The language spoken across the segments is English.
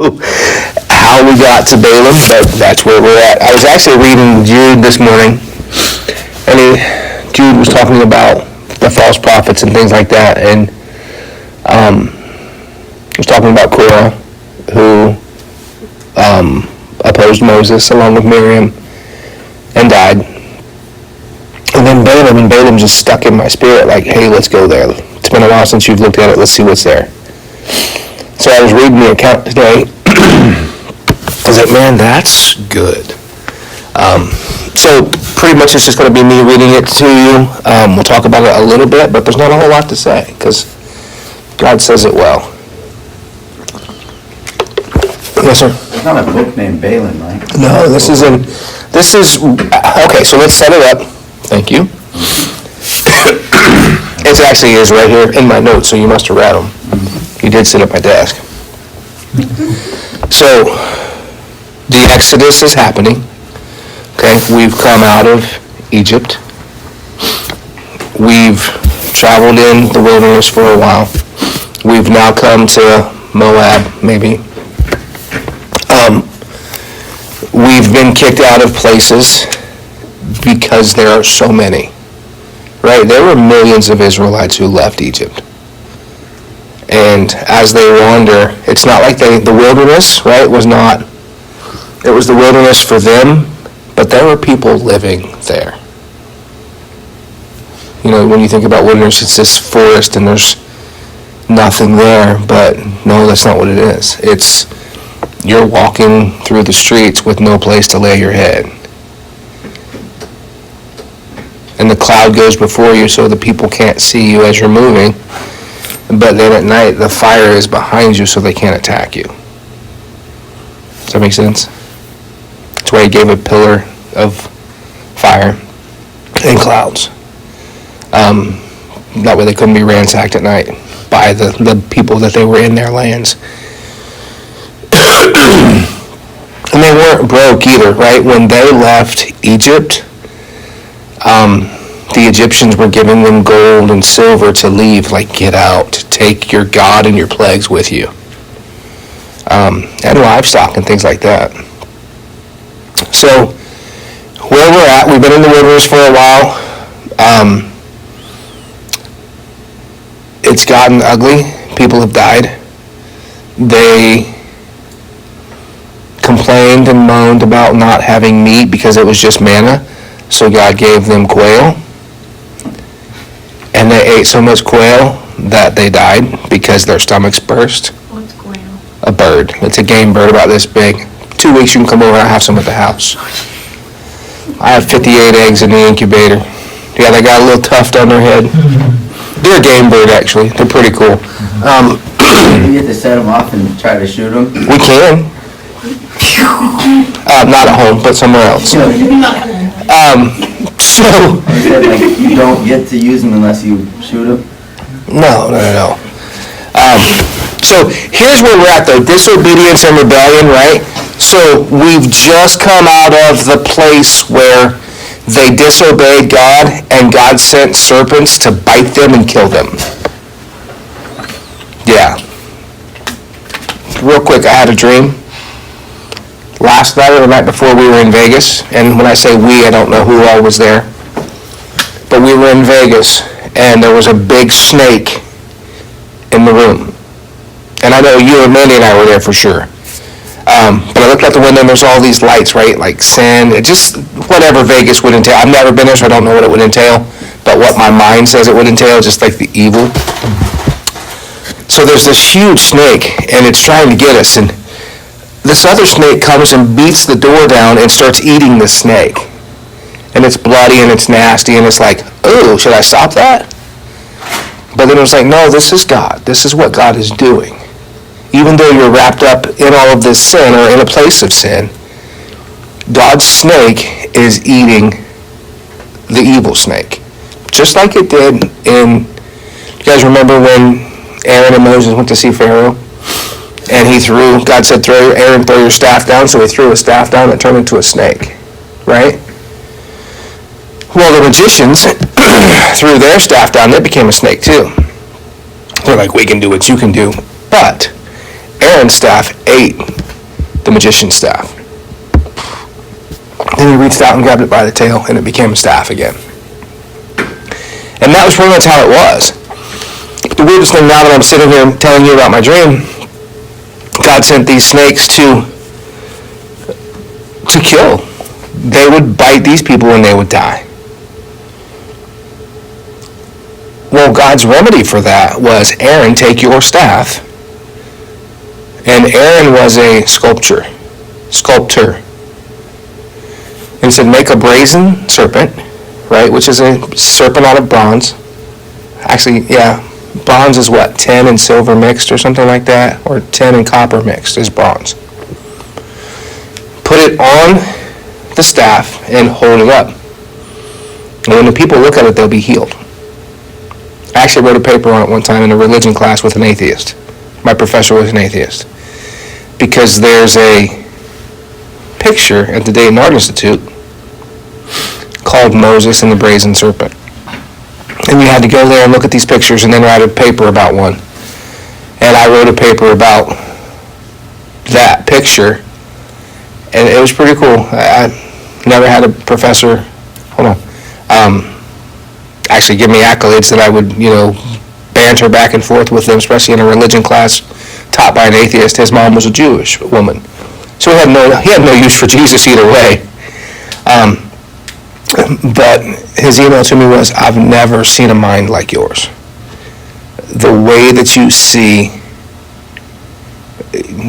how we got to Balaam, but that's where we're at. I was actually reading Jude this morning, and Jude was talking about the false prophets and things like that, and he was talking about Korah, who opposed Moses along with Miriam and died. And then Balaam just stuck in my spirit, like, hey, let's go there. It's been a while since you've looked at it. Let's see what's there. So I was reading the account today. I was like, man, that's good. So pretty much it's just going to be me reading it to you. We'll talk about it a little bit, but there's not a whole lot to say because God says it well. Yes, sir? There's not a book named Balaam, right? No, okay, so let's set it up. Thank you. It actually is right here in my notes, so you must have read them. You did sit at my desk. So, the Exodus is happening. Okay, we've come out of Egypt. We've traveled in the wilderness for a while. We've now come to Moab, maybe. We've been kicked out of places because there are so many. Right? There were millions of Israelites who left Egypt. And as they wander, it's not like the wilderness, right, it was the wilderness for them, but there were people living there. You know, when you think about wilderness, it's this forest and there's nothing there, but no, that's not what it is. It's, you're walking through the streets with no place to lay your head. And the cloud goes before you so the people can't see you as you're moving. But then at night, the fire is behind you so they can't attack you. Does that make sense? That's why he gave a pillar of fire and clouds. That way they couldn't be ransacked at night by the people that they were in their lands. And they weren't broke either, right? When they left Egypt, the Egyptians were giving them gold and silver to leave, like, get out, take your God and your plagues with you. And livestock and things like that. So, where we're at, we've been in the wilderness for a while. It's gotten ugly. People have died. They complained and moaned about not having meat because it was just manna. So God gave them quail. And they ate so much quail that they died because their stomachs burst. What's quail? A bird. It's a game bird about this big. 2 weeks you can come over and have some at the house. I have 58 eggs in the incubator. Yeah, they got a little tuft on their head. They're a game bird, actually. They're pretty cool. You get to set them off and try to shoot them? We can. Not at home, but somewhere else. So You said, like, you don't get to use them unless you shoot them? No. So here's where we're at, though. Disobedience and rebellion, right? So we've just come out of the place where they disobeyed God and God sent serpents to bite them and kill them. Yeah. Real quick, I had a dream last night or the night before. We were in Vegas, and when I say we, I don't know who all was there, but we were in Vegas, and there was a big snake in the room. And I know you and Mandy and I were there for sure. But I looked out the window and there's all these lights, right? Like sand, just whatever Vegas would entail. I've never been there, so I don't know what it would entail. But what my mind says it would entail, just like the evil. So there's this huge snake, and it's trying to get us. And this other snake comes and beats the door down and starts eating the snake. And it's bloody and it's nasty, and it's like, oh, should I stop that? But then it was like, no, this is God. This is what God is doing. Even though you're wrapped up in all of this sin or in a place of sin, God's snake is eating the evil snake. Just like it did in, you guys remember when Aaron and Moses went to see Pharaoh? And God said, Aaron, throw your staff down. So he threw his staff down and it turned into a snake. Right? Well, the magicians threw their staff down. It became a snake too. They're like, we can do what you can do. But Aaron's staff ate the magician's staff. Then he reached out and grabbed it by the tail, and it became a staff again. And that was pretty much how it was. The weirdest thing now that I'm sitting here telling you about my dream, God sent these snakes to kill. They would bite these people and they would die. Well, God's remedy for that was, Aaron, take your staff. And Aaron was a sculptor. And he said, make a brazen serpent, right, which is a serpent out of bronze. Actually, yeah, bronze is what, tin and silver mixed or something like that? Or tin and copper mixed is bronze. Put it on the staff and hold it up. And when the people look at it, they'll be healed. I actually wrote a paper on it one time in a religion class with an atheist. My professor was an atheist. Because there's a picture at the Dayton Art Institute called Moses and the Brazen Serpent. And you had to go there and look at these pictures and then write a paper about one. And I wrote a paper about that picture. And it was pretty cool. I never had a professor, actually give me accolades that I would, banter back and forth with them, especially in a religion class taught by an atheist. His mom was a Jewish woman. So he had no use for Jesus either way. But his email to me was, I've never seen a mind like yours. The way that you see,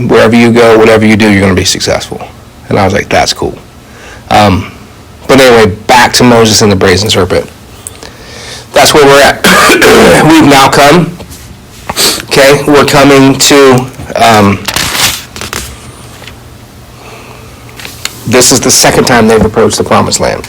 wherever you go, whatever you do, you're going to be successful. And I was like, that's cool. But anyway, back to Moses and the brazen serpent. That's where we're at. We've now come. Okay, we're coming to, this is the second time they've approached the promised land.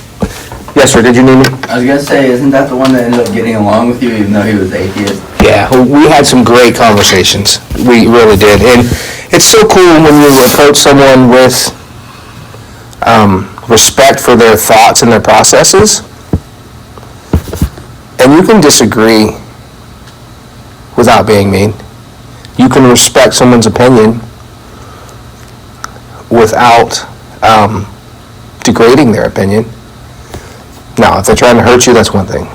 Yes, sir, did you need me? I was gonna say, isn't that the one that ended up getting along with you even though he was atheist? Yeah, we had some great conversations. We really did. And it's so cool when you approach someone with respect for their thoughts and their processes. And you can disagree without being mean. You can respect someone's opinion without degrading their opinion. Now, if they're trying to hurt you, that's one thing.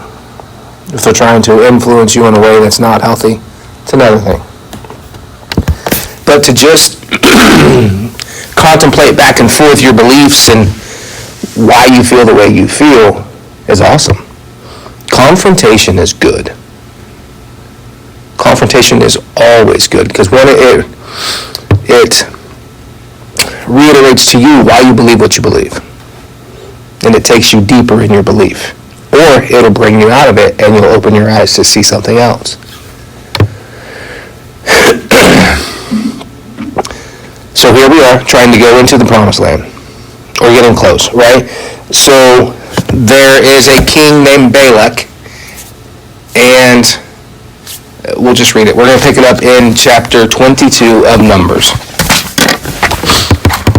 If they're trying to influence you in a way that's not healthy, it's another thing. But to just contemplate back and forth your beliefs and why you feel the way you feel is awesome. Confrontation is good. Confrontation is always good, because when it reiterates to you why you believe what you believe. And it takes you deeper in your belief. Or it'll bring you out of it and you'll open your eyes to see something else. So here we are trying to go into the promised land. Or getting close, right? So there is a king named Balak, and we'll just read it. We're going to pick it up in chapter 22 of Numbers.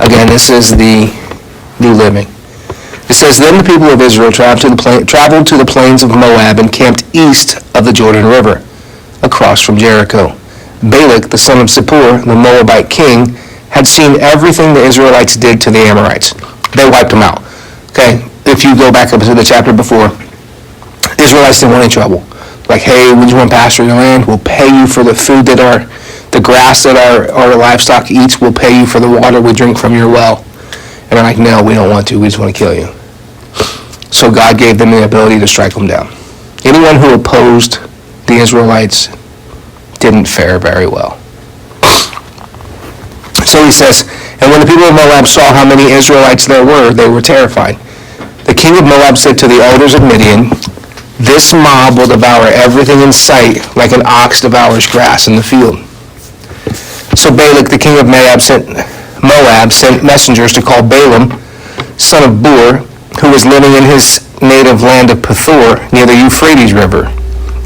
Again, this is the New Living. It says, Then the people of Israel traveled to the plains of Moab and camped east of the Jordan River, across from Jericho. Balak, the son of Zippor, the Moabite king, had seen everything the Israelites did to the Amorites. They wiped them out. Okay, if you go back up to the chapter before, Israelites didn't want any trouble. Like, hey, we just want to pasture your land. We'll pay you for the food the grass that our livestock eats. We'll pay you for the water we drink from your well. And they're like, no, we don't want to. We just want to kill you. So God gave them the ability to strike them down. Anyone who opposed the Israelites didn't fare very well. So he says, and when the people of Moab saw how many Israelites there were, they were terrified. The king of Moab said to the elders of Midian, This mob will devour everything in sight like an ox devours grass in the field. So Balak, the king of Moab, sent messengers to call Balaam, son of Beor, who was living in his native land of Pethor, near the Euphrates River.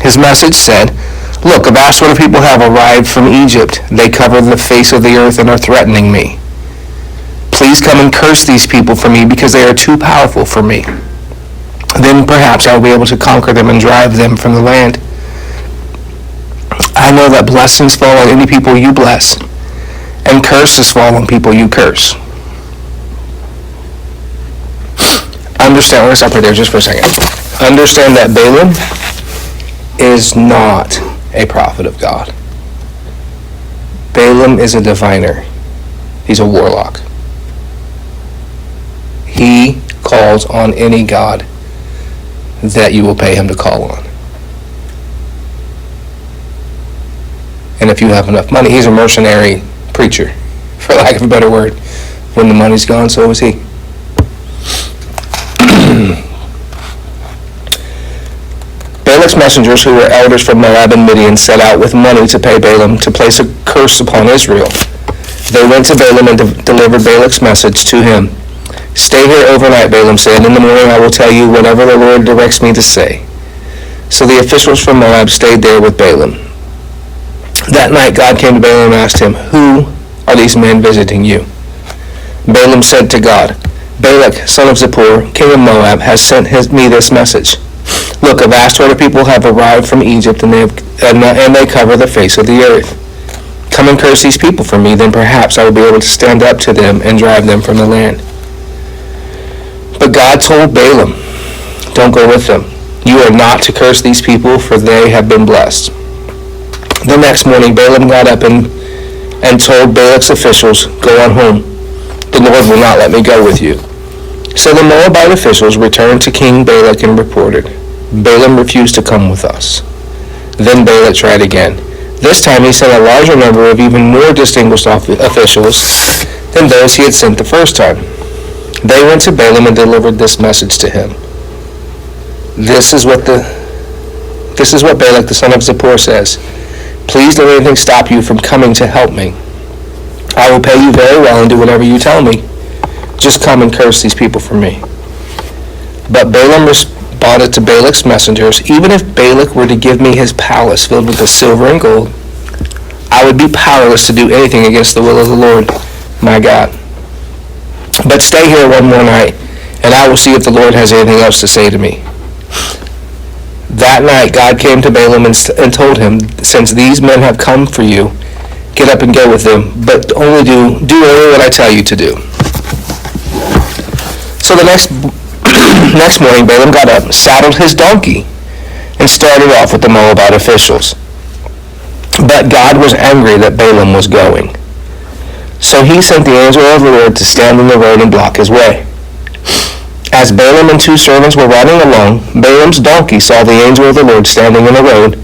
His message said, Look, a vast horde of people have arrived from Egypt. They cover the face of the earth and are threatening me. Please come and curse these people for me, because they are too powerful for me. Then perhaps I will be able to conquer them and drive them from the land. I know that blessings fall on any people you bless, and curse the fallen people you curse. Understand, let's stop right there just for a second. Understand that Balaam is not a prophet of God. Balaam is a diviner. He's a warlock. He calls on any god that you will pay him to call on. And if you have enough money, he's a mercenary preacher, for lack of a better word. When the money's gone, so is he. Balak's messengers, who were elders from Moab and Midian, set out with money to pay Balaam to place a curse upon Israel. They went to Balaam and delivered Balak's message to him. "Stay here overnight," Balaam said. "In the morning I will tell you whatever the Lord directs me to say." So the officials from Moab stayed there with Balaam. That night God came to Balaam and asked him, "Who are these men visiting you?" Balaam said to God, "Balak, son of Zippor, king of Moab, has sent me this message. Look, a vast herd of people have arrived from Egypt, and they cover the face of the earth. Come and curse these people for me, then perhaps I will be able to stand up to them and drive them from the land." But God told Balaam, "Don't go with them. You are not to curse these people, for they have been blessed." The next morning Balaam got up and told Balak's officials, "Go on home. The Lord will not let me go with you." So the Moabite officials returned to King Balak and reported, "Balaam refused to come with us." Then Balak tried again. This time he sent a larger number of even more distinguished officials than those he had sent the first time. They went to Balaam and delivered this message to him. This is what Balak the son of Zippor says. "Please don't let anything stop you from coming to help me. I will pay you very well and do whatever you tell me. Just come and curse these people for me." But Balaam responded to Balak's messengers, "Even if Balak were to give me his palace filled with the silver and gold, I would be powerless to do anything against the will of the Lord, my God. But stay here one more night, and I will see if the Lord has anything else to say to me." That night God came to Balaam and told him, "Since these men have come for you, get up and go with them, but only do only what I tell you to do." So the next morning Balaam got up, saddled his donkey, and started off with the Moabite officials. But God was angry that Balaam was going. So he sent the angel of the Lord to stand in the road and block his way. As Balaam and 2 servants were riding along, Balaam's donkey saw the angel of the Lord standing in the road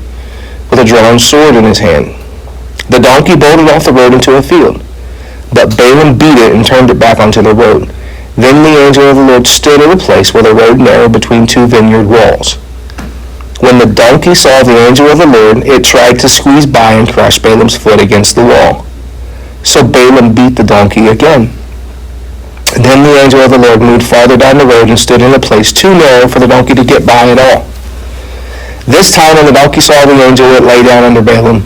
with a drawn sword in his hand. The donkey bolted off the road into a field, but Balaam beat it and turned it back onto the road. Then the angel of the Lord stood at a place where the road narrowed between 2 vineyard walls. When the donkey saw the angel of the Lord, it tried to squeeze by and crush Balaam's foot against the wall. So Balaam beat the donkey again. Then the angel of the Lord moved farther down the road and stood in a place too narrow for the donkey to get by at all. This time when the donkey saw the angel, it lay down under Balaam.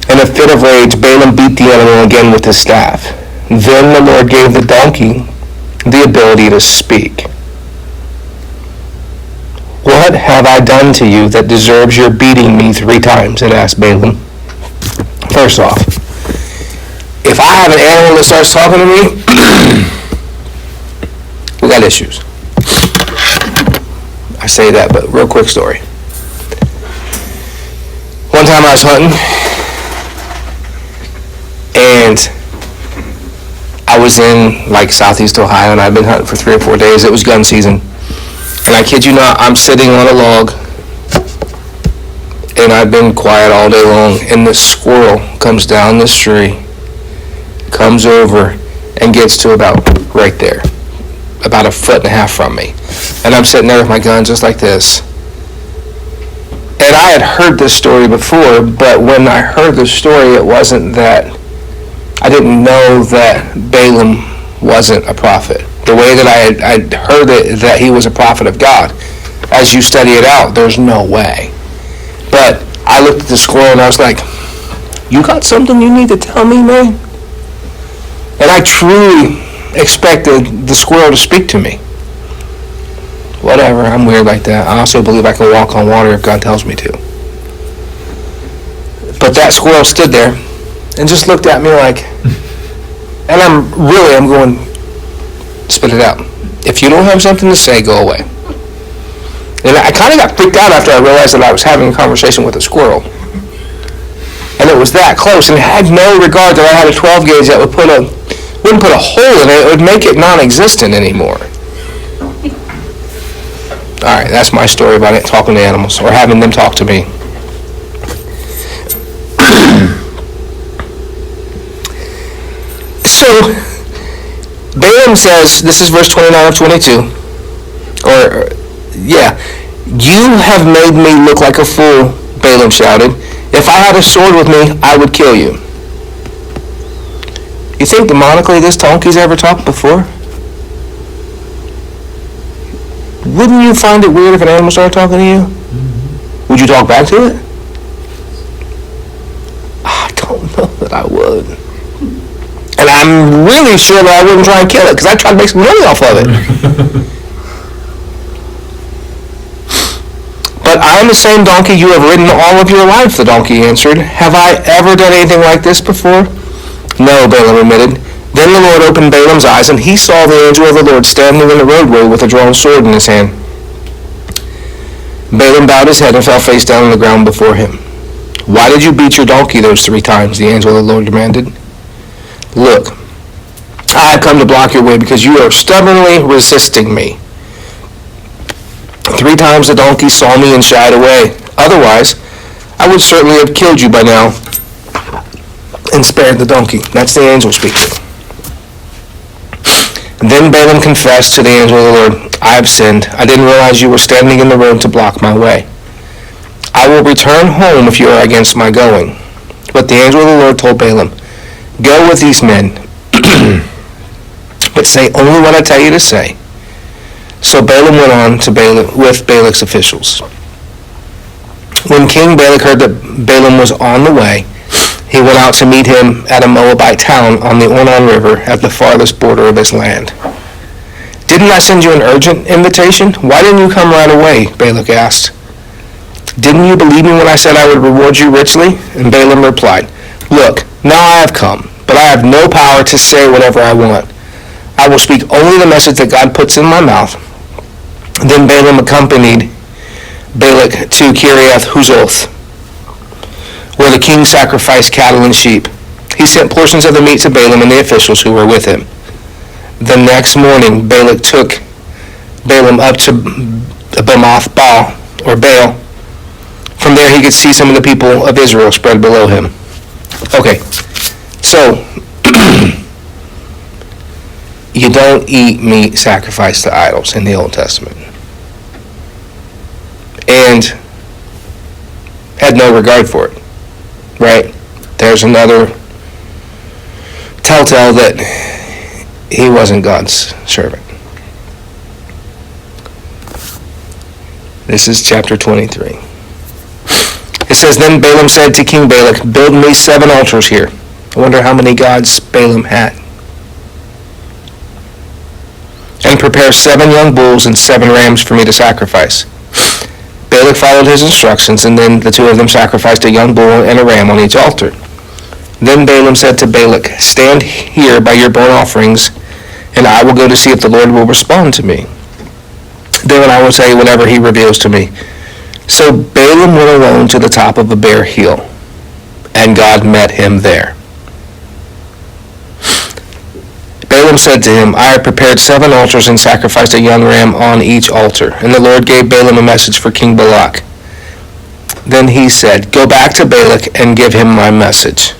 In a fit of rage, Balaam beat the animal again with his staff. Then the Lord gave the donkey the ability to speak. "What have I done to you that deserves your beating me 3 times? It asked Balaam. First off, if I have an animal that starts talking to me, we got issues. I say that, but real quick story. One time I was hunting, and I was in like southeast Ohio, and I'd been hunting for 3 or 4 days. It was gun season. And I kid you not, I'm sitting on a log, and I've been quiet all day long, and this squirrel comes down this tree, comes over, and gets to about right there, about 1.5 feet from me. And I'm sitting there with my gun just like this. And I had heard this story before, but when I heard the story, it wasn't that, I didn't know that Balaam wasn't a prophet. The way that I'd heard it, that he was a prophet of God. As you study it out, there's no way. But I looked at the squirrel and I was like, "You got something you need to tell me, man?" And I truly expected the squirrel to speak to me. Whatever, I'm weird like that. I also believe I can walk on water if God tells me to. But that squirrel stood there and just looked at me like, And I'm going, spit it out. If you don't have something to say, go away. And I kind of got freaked out after I realized that I was having a conversation with a squirrel. And it was that close, and it had no regard that I had a 12 gauge that wouldn't put a hole in it. It would make it non-existent anymore. All right, that's my story about it, talking to animals, or having them talk to me. So, Balaam says, this is verse 29 of 22, you have made me look like a fool, Balaam shouted. If I had a sword with me, I would kill you. You think demonically this donkey's ever talked before? Wouldn't you find it weird if an animal started talking to you? Mm-hmm. Would you talk back to it? I don't know that I would. And I'm really sure that I wouldn't try and kill it, because I'd try to make some money off of it. But I am the same donkey you have ridden all of your life, the donkey answered. Have I ever done anything like this before? No, Balaam admitted. Then the Lord opened Balaam's eyes, and he saw the angel of the Lord standing in the roadway with a drawn sword in his hand. Balaam bowed his head and fell face down on the ground before him. Why did you beat your donkey those 3 times? The angel of the Lord demanded. Look, I have come to block your way because you are stubbornly resisting me. 3 times the donkey saw me and shied away. Otherwise, I would certainly have killed you by now and spared the donkey. That's the angel speaking. Then Balaam confessed to the angel of the Lord, I have sinned. I didn't realize you were standing in the road to block my way. I will return home if you are against my going. But the angel of the Lord told Balaam, go with these men, but say only what I tell you to say. So Balaam went on to with Balak's officials. When King Balak heard that Balaam was on the way, he went out to meet him at a Moabite town on the Ornon River at the farthest border of his land. Didn't I send you an urgent invitation? Why didn't you come right away? Balak asked. Didn't you believe me when I said I would reward you richly? And Balaam replied, look, now I have come, but I have no power to say whatever I want. I will speak only the message that God puts in my mouth. Then Balaam accompanied Balak to Kiriath Huzoth, where the king sacrificed cattle and sheep. He sent portions of the meat to Balaam and the officials who were with him. The next morning, Balak took Balaam up to Bamoth Baal. From there, he could see some of the people of Israel spread below him. Okay, so you don't eat meat sacrificed to idols in the Old Testament. And had no regard for it, right? There's another telltale that he wasn't God's servant. This is chapter 23. It says, Then Balaam said to King Balak, build me 7 altars here. I wonder how many gods Balaam had. And prepare 7 young bulls and 7 rams for me to sacrifice. Balak followed his instructions, and then the 2 of them sacrificed a young bull and a ram on each altar. Then Balaam said to Balak, stand here by your burnt offerings, and I will go to see if the Lord will respond to me. Then I will tell you whatever he reveals to me. So Balaam went alone to the top of a bare hill, and God met him there. Balaam said to him, I have prepared 7 altars and sacrificed a young ram on each altar. And the Lord gave Balaam a message for King Balak. Then he said, go back to Balak and give him my message.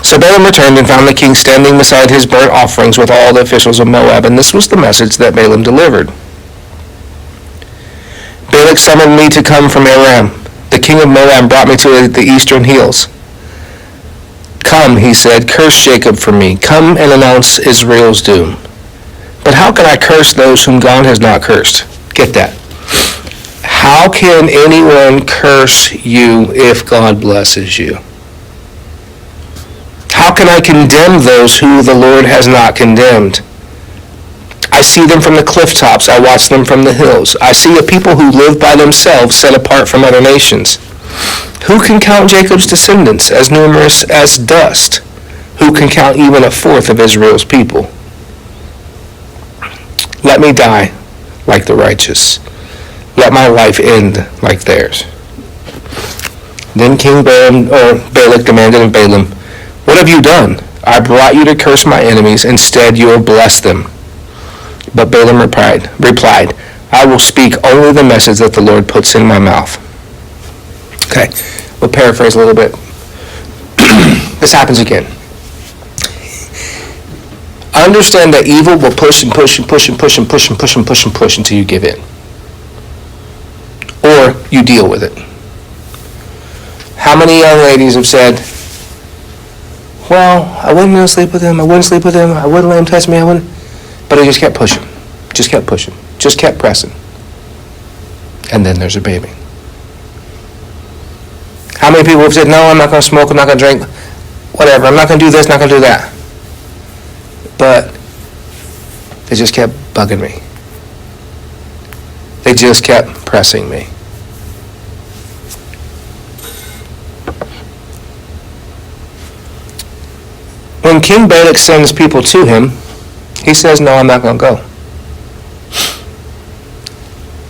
So Balaam returned and found the king standing beside his burnt offerings with all the officials of Moab, and this was the message that Balaam delivered. Balak summoned me to come from Aram. The king of Moab brought me to the eastern hills. Come, he said, curse Jacob for me. Come and announce Israel's doom. But how can I curse those whom God has not cursed? Get that. How can anyone curse you if God blesses you? How can I condemn those who the Lord has not condemned? I see them from the cliff tops. I watch them from the hills. I see a people who live by themselves, set apart from other nations. Who can count Jacob's descendants, as numerous as dust? who can count even a fourth of Israel's people? Let me die like the righteous. Let my life end like theirs. Then King Balak demanded of Balaam, what have you done? I brought you to curse my enemies. Instead, you have blessed them. But Balaam replied, I will speak only the message that the Lord puts in my mouth. Okay, we'll paraphrase a little bit. This happens again. Understand that evil will push and push and push and push and push and push and push and push until you give in. Or you deal with it. How many young ladies have said, well, I wouldn't sleep with him, I wouldn't sleep with him, I wouldn't let him touch me, I wouldn't. But he just kept pushing, just kept pushing, just kept pressing. And then there's a baby. How many people have said, no, I'm not going to smoke, I'm not going to drink, whatever, I'm not going to do this, not going to do that. But they just kept bugging me. They just kept pressing me. When King Balak sends people to him, he says, no, I'm not going to go.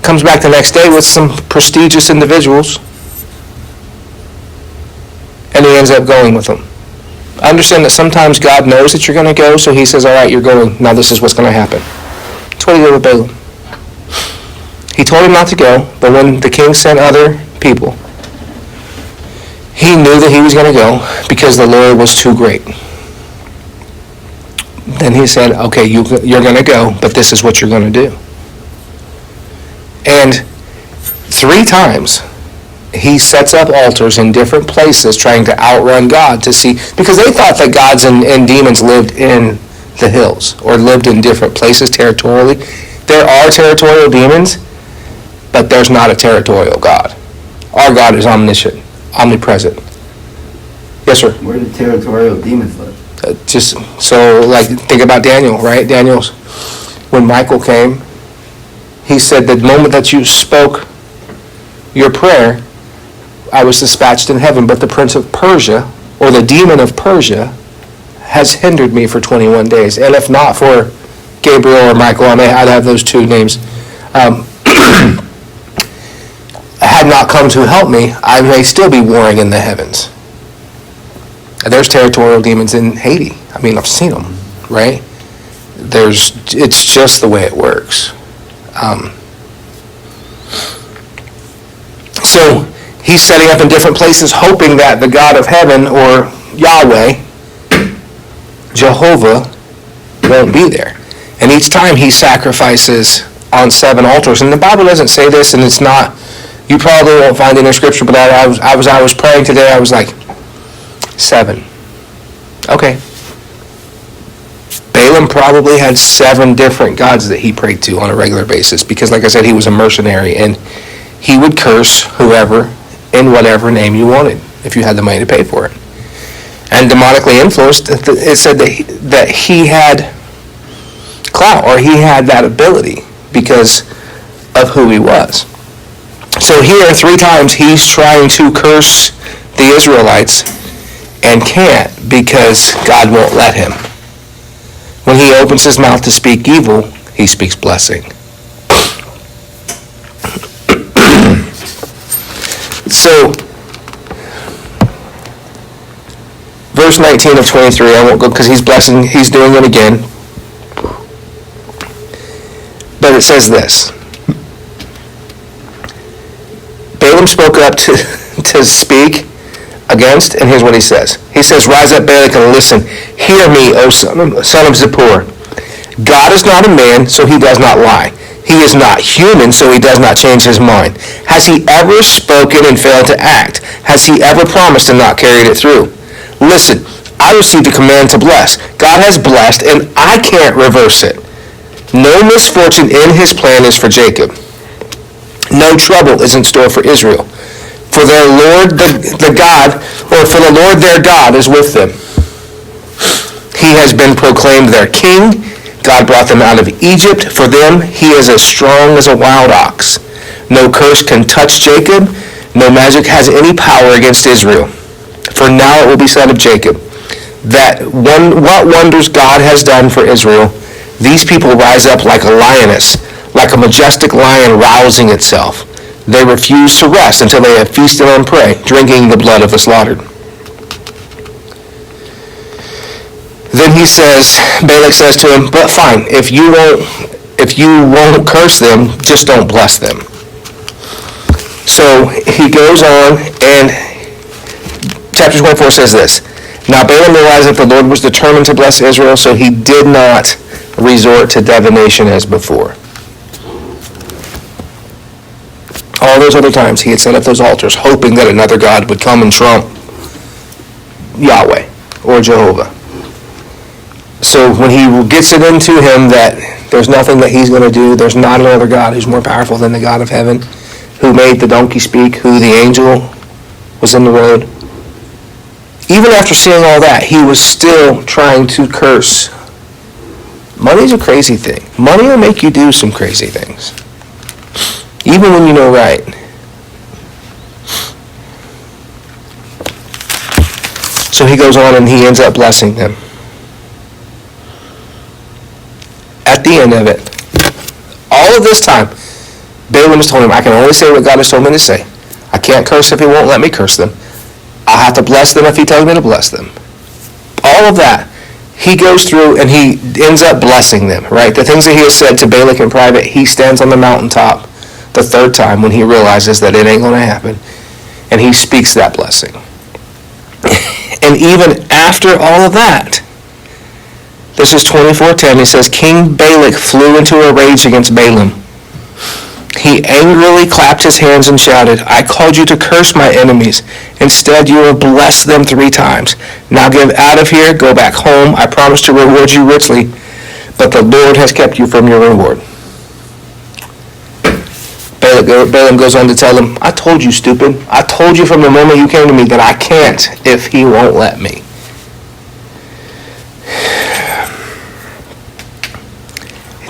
Comes back the next day with some prestigious individuals, and he ends up going with them. Understand that sometimes God knows that you're going to go, so he says, all right, you're going. Now this is what's going to happen. That's what he did with Balaam. He told him not to go, but when the king sent other people, he knew that he was going to go because the Lord was too great. Then he said, okay, you're going to go, but this is what you're going to do. And 3 times, he sets up altars in different places trying to outrun God to see, because they thought that gods and demons lived in the hills or lived in different places territorially. There are territorial demons, but there's not a territorial God. Our God is omniscient, omnipresent. Yes, sir? Where do territorial demons live? Just so, like, think about Daniel, right? Daniel's, when Michael came, he said, the moment that you spoke your prayer, I was dispatched in heaven, but the prince of Persia, or the demon of Persia, has hindered me for 21 days. And if not for Gabriel or Michael, I'd have those 2 names, had not come to help me, I may still be warring in the heavens. There's territorial demons in Haiti. I mean, I've seen them, right? It's just the way it works. So he's setting up in different places, hoping that the God of heaven, or Yahweh, Jehovah, won't be there. And each time he sacrifices on 7 altars. And the Bible doesn't say this, and it's not, you probably won't find it in Scripture, but I was praying today, I was like, 7. Okay. Balaam probably had 7 different gods that he prayed to on a regular basis, because like I said, he was a mercenary, and he would curse whoever in whatever name you wanted if you had the money to pay for it. And demonically influenced, it said that he had clout, or he had that ability because of who he was. So here, 3 times, he's trying to curse the Israelites and can't, because God won't let him. When he opens his mouth to speak evil, he speaks blessing. So, verse 19 of 23, I won't go because he's blessing, he's doing it again. But it says this. Balaam spoke up to speak against, and here's what he says. He says, rise up, Balak, and listen. Hear me, O son of Zippor. God is not a man, so he does not lie. He is not human, so he does not change his mind. Has he ever spoken and failed to act? Has he ever promised and not carried it through? Listen, I received a command to bless. God has blessed, and I can't reverse it. No misfortune in his plan is for Jacob. No trouble is in store for Israel. For their Lord, the God, or for the Lord their God is with them. He has been proclaimed their king. God brought them out of Egypt. For them, he is as strong as a wild ox. No curse can touch Jacob. No magic has any power against Israel. For now it will be said of Jacob, what wonders God has done for Israel, these people rise up like a lioness, like a majestic lion rousing itself. They refuse to rest until they have feasted on prey, drinking the blood of the slaughtered. Then Balak says to him, but fine, if you won't curse them, just don't bless them. So he goes on, and chapter 24 says this. Now Balaam realized that the Lord was determined to bless Israel, so he did not resort to divination as before. All those other times he had set up those altars, hoping that another god would come and trump Yahweh or Jehovah. So when he gets it into him that there's nothing that he's going to do, there's not another God who's more powerful than the God of heaven, who made the donkey speak, who the angel was in the road. Even after seeing all that, he was still trying to curse. Money's a crazy thing. Money will make you do some crazy things, even when you know right. So he goes on and he ends up blessing them. At the end of it, all of this time, Balaam has told him, I can only say what God has told me to say. I can't curse if he won't let me curse them. I'll have to bless them if he tells me to bless them. All of that, he goes through and he ends up blessing them, right? The things that he has said to Balak in private, he stands on the mountaintop the third time when he realizes that it ain't going to happen. And he speaks that blessing. And even after all of that, this is 24:10. He says, King Balak flew into a rage against Balaam. He angrily clapped his hands and shouted, I called you to curse my enemies. Instead, you have blessed them 3 times. Now get out of here, go back home. I promise to reward you richly, but the Lord has kept you from your reward. Balaam goes on to tell him, I told you, stupid. I told you from the moment you came to me that I can't if he won't let me.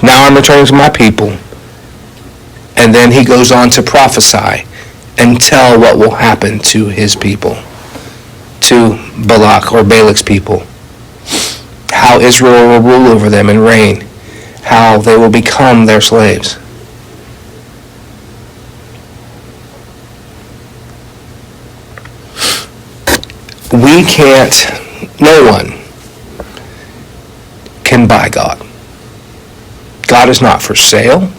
Now I'm returning to my people. And then he goes on to prophesy and tell what will happen to his people, to Balak or Balak's people. How Israel will rule over them and reign. How they will become their slaves. We can't, no one can buy God. God is not for sale.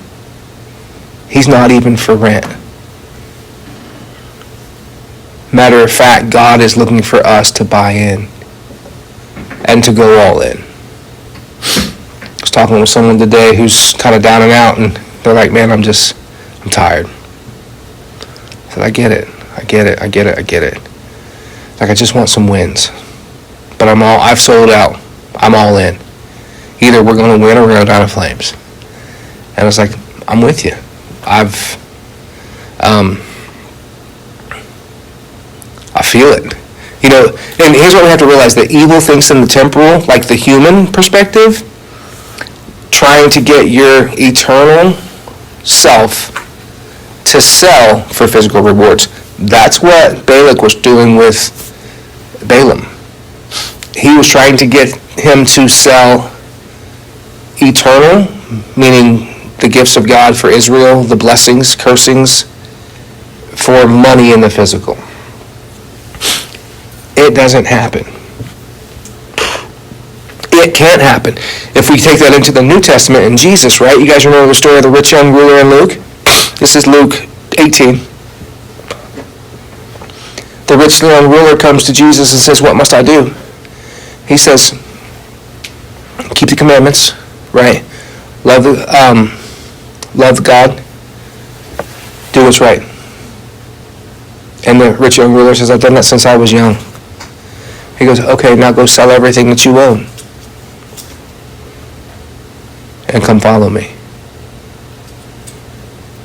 He's not even for rent. Matter of fact, God is looking for us to buy in and to go all in. I was talking with someone today who's kind of down and out, and they're like, man, I'm tired. I said, I get it. Like, I just want some wins. But I've sold out. I'm all in. Either we're going to win or we're going to go down in flames. And I was like, I'm with you. I feel it. You know, and here's what we have to realize. The evil thinks in the temporal, like the human perspective, trying to get your eternal self to sell for physical rewards. That's what Balak was doing with Balaam. He was trying to get him to sell eternal, meaning the gifts of God for Israel, the blessings, cursings, for money in the physical. It doesn't happen. It can't happen. If we take that into the New Testament and Jesus, right? You guys remember the story of the rich young ruler in Luke? This is Luke 18. The rich young ruler comes to Jesus and says, what must I do? He says, keep the commandments, right? Love God, do what's right. And the rich young ruler says, I've done that since I was young. He goes, okay, now go sell everything that you own and come follow me.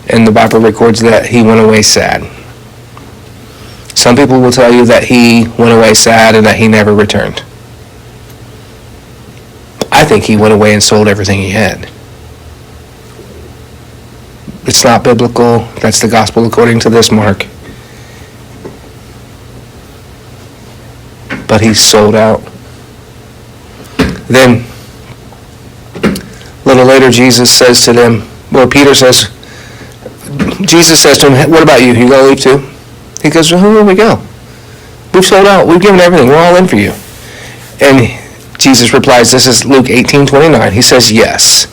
And the Bible records that he went away sad. Some people will tell you that he went away sad and that he never returned. I think he went away and sold everything he had. It's not biblical. That's the gospel according to this Mark. But he sold out. Then, a little later, Jesus says to them, Jesus says to him, what about you? You going to leave too? He goes, well, who will we go? We've sold out. We've given everything. We're all in for you. And Jesus replies, this is Luke 18:29. He says, yes.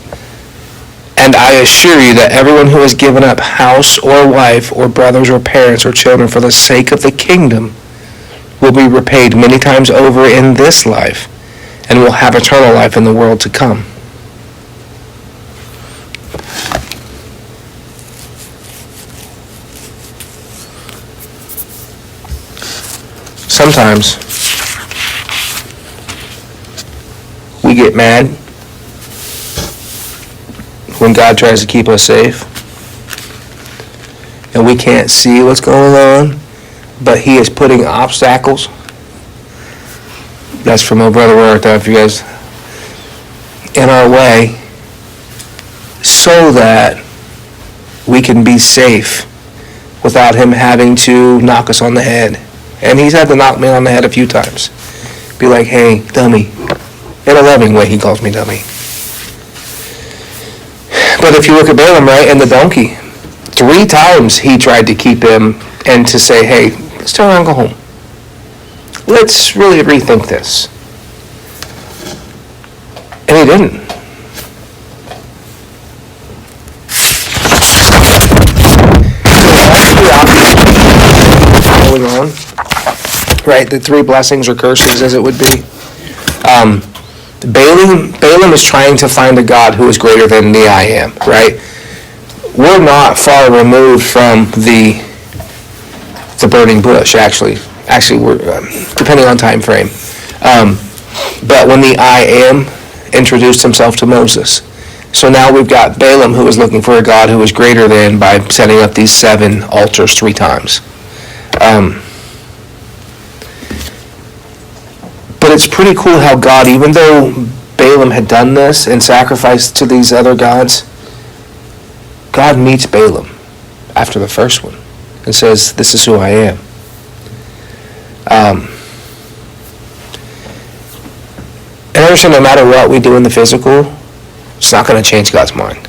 And I assure you that everyone who has given up house or wife or brothers or parents or children for the sake of the kingdom will be repaid many times over in this life and will have eternal life in the world to come. Sometimes we get mad when God tries to keep us safe and we can't see what's going on, but he is putting obstacles. That's from my brother Robert, if you guys, in our way so that we can be safe without him having to knock us on the head. And he's had to knock me on the head a few times. Be like, hey, dummy. In a loving way, he calls me dummy. But if you look at Balaam, right, and the donkey, 3 times he tried to keep him and to say, hey, let's turn around and go home. Let's really rethink this. And he didn't. Going on, right? The 3 blessings or curses, as it would be. Balaam is trying to find a God who is greater than the I am, right? We're not far removed from the burning bush, actually. We're depending on time frame. But when the I am introduced himself to Moses. So now we've got Balaam who is looking for a God who is greater than by setting up these 7 altars 3 times. But it's pretty cool how God, even though Balaam had done this and sacrificed to these other gods, God meets Balaam after the first one and says, this is who I am. And understand, no matter what we do in the physical, it's not going to change God's mind.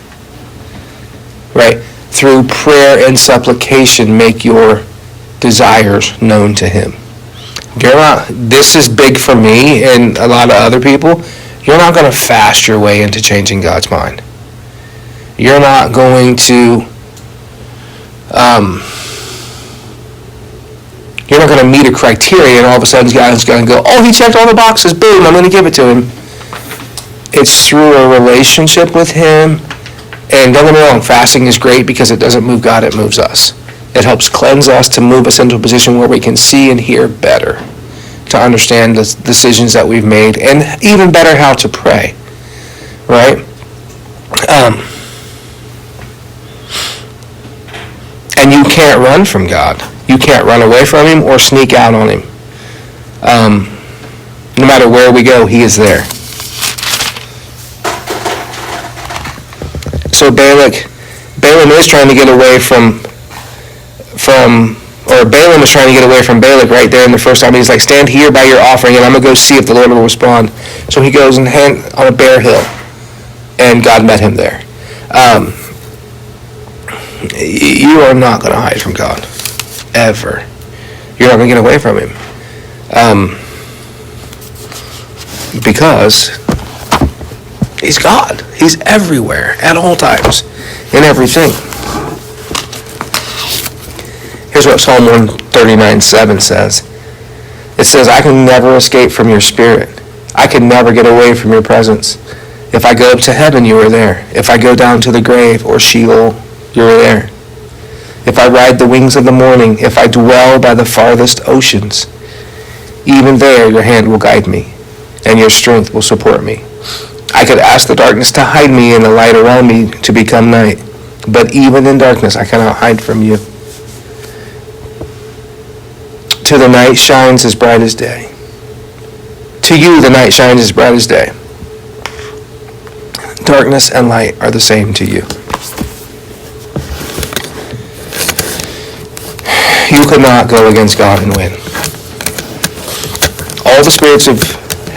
Right? Through prayer and supplication, make your desires known to him. This is big for me and a lot of other people. You're not going to fast your way into changing God's mind. You're not going to you're not going to meet a criteria and all of a sudden God's going to go, oh, he checked all the boxes, boom, I'm going to give it to him. It's through a relationship with him. And don't get me wrong, fasting is great because it doesn't move God, it moves us. It helps cleanse us to move us into a position where we can see and hear better, to understand the decisions that we've made, and even better how to pray, right? And you can't run from God. You can't run away from him or sneak out on him. No matter where we go, he is there. So Balaam is trying to get away Balaam is trying to get away from Balak right there in the first time. He's like, stand here by your offering and I'm going to go see if the Lord will respond. So he goes and on a bare hill, and God met him there. You are not going to hide from God, ever. You're not going to get away from him. Because he's God. He's everywhere, at all times, in everything. Here's what Psalm 139:7 says. It says, I can never escape from your spirit. I can never get away from your presence. If I go up to heaven, you are there. If I go down to the grave or Sheol, you are there. If I ride the wings of the morning, if I dwell by the farthest oceans, even there your hand will guide me, and your strength will support me. I could ask the darkness to hide me and the light around me to become night. But even in darkness, I cannot hide from you. To the night shines as bright as day. To you, the night shines as bright as day. Darkness and light are the same to you. You could not go against God and win. All the spirits of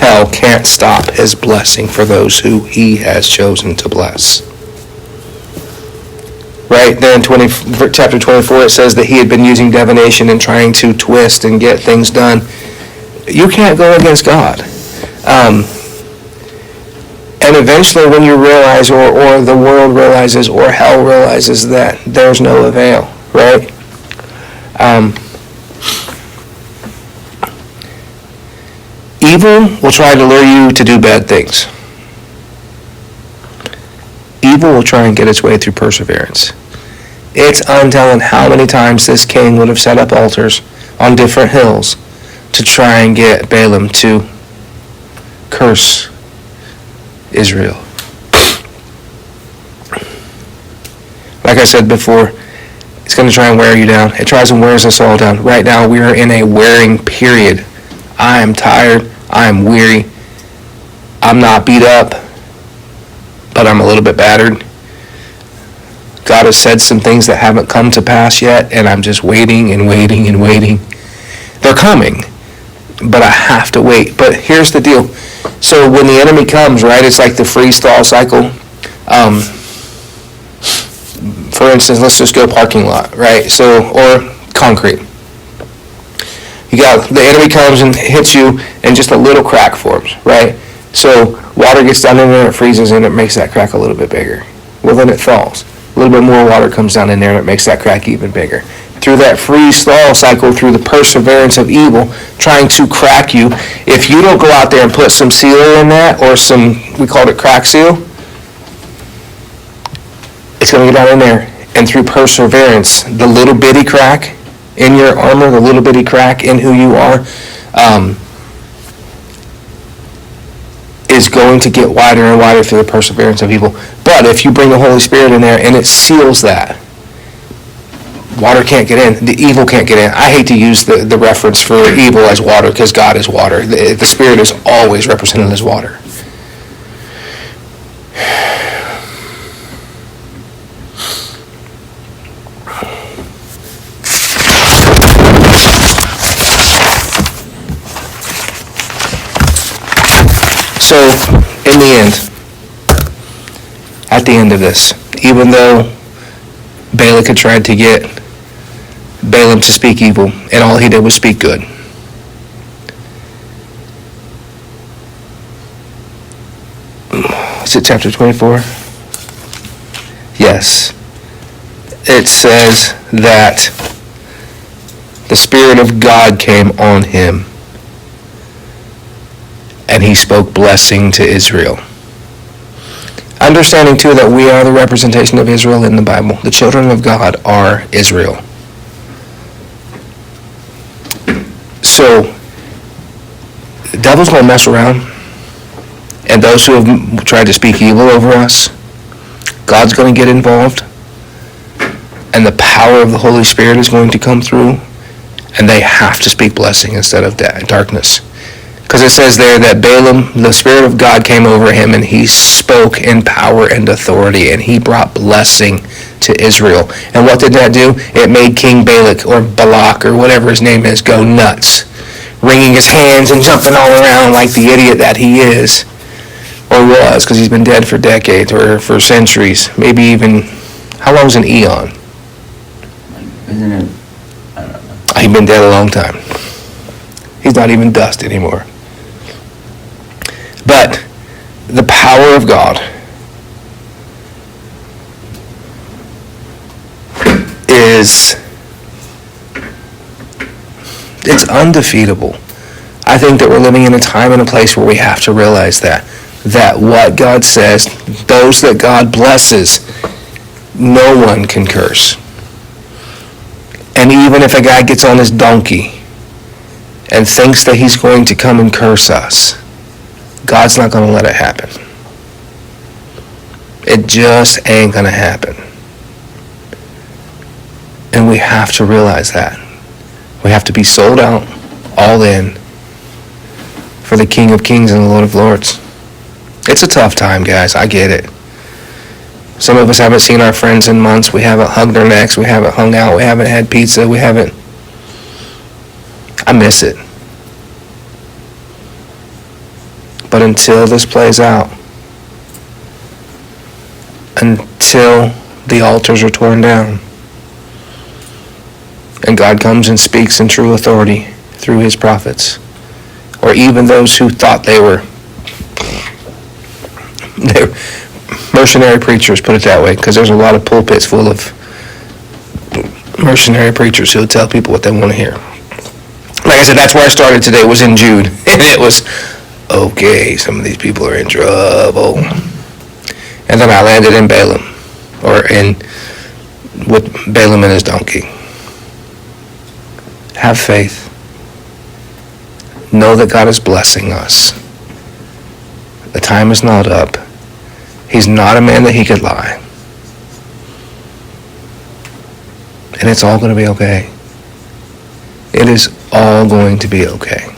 hell can't stop his blessing for those who he has chosen to bless. Right there in chapter 24, it says that he had been using divination and trying to twist and get things done. You can't go against God. And eventually when you realize, or the world realizes, or hell realizes that there's no avail, right? Evil will try to lure you to do bad things. Evil will try and get its way through perseverance. It's untelling how many times this king would have set up altars on different hills to try and get Balaam to curse Israel. Like I said before, it's going to try and wear you down. It tries and wears us all down. Right now we are in a wearing period. I am tired. I am weary. I'm not beat up, but I'm a little bit battered. God has said some things that haven't come to pass yet, and I'm just waiting and waiting and waiting. They're coming, but I have to wait. But here's the deal. So when the enemy comes, right, it's like the freeze-thaw cycle. For instance, let's just go parking lot, right? So, or concrete. You got, the enemy comes and hits you, and just a little crack forms, right? So water gets down in there, it freezes, and it makes that crack a little bit bigger. Well, then it thaws. A little bit more water comes down in there, and it makes that crack even bigger. Through that freeze-thaw cycle, through the perseverance of evil, trying to crack you, if you don't go out there and put some sealer in that, or some, we called it crack seal, it's going to get down in there. And through perseverance, the little bitty crack in your armor, the little bitty crack in who you are, is going to get wider and wider through the perseverance of evil. But if you bring the Holy Spirit in there and it seals that, water can't get in. The evil can't get in. I hate to use the reference for evil as water because God is water. The Spirit is always represented as water. So, in the end, at the end of this, even though Balak had tried to get Balaam to speak evil, and all he did was speak good, is it chapter 24? Yes. It says that the Spirit of God came on him, and he spoke blessing to Israel. Understanding, too, that we are the representation of Israel in the Bible. The children of God are Israel. So, the devil's going to mess around. And those who have tried to speak evil over us, God's going to get involved. And the power of the Holy Spirit is going to come through. And they have to speak blessing instead of darkness. Because it says there that Balaam, the Spirit of God came over him, and he spoke in power and authority, and he brought blessing to Israel. And what did that do? It made King Balak, or Balak, or whatever his name is, go nuts, wringing his hands and jumping all around like the idiot that he is, or was, because he's been dead for decades, or for centuries, maybe even, how long's an eon? Isn't it? I don't know. He's been dead a long time. He's not even dust anymore. But the power of God it's undefeatable. I think that we're living in a time and a place where we have to realize that what God says, those that God blesses, no one can curse. And even if a guy gets on his donkey and thinks that he's going to come and curse us, God's not going to let it happen. It just ain't going to happen. And we have to realize that. We have to be sold out, all in, for the King of Kings and the Lord of Lords. It's a tough time, guys. I get it. Some of us haven't seen our friends in months. We haven't hugged our necks. We haven't hung out. We haven't had pizza. I miss it. But until this plays out, until the altars are torn down, and God comes and speaks in true authority through his prophets, or even those who thought they were mercenary preachers, put it that way, because there's a lot of pulpits full of mercenary preachers who will tell people what they want to hear. Like I said, that's where I started today, was in Jude, and it was, okay, some of these people are in trouble. And then I landed in Balaam, with Balaam and his donkey. Have faith. Know that God is blessing us. The time is not up. He's not a man that he could lie. And it's all going to be okay. It is all going to be okay.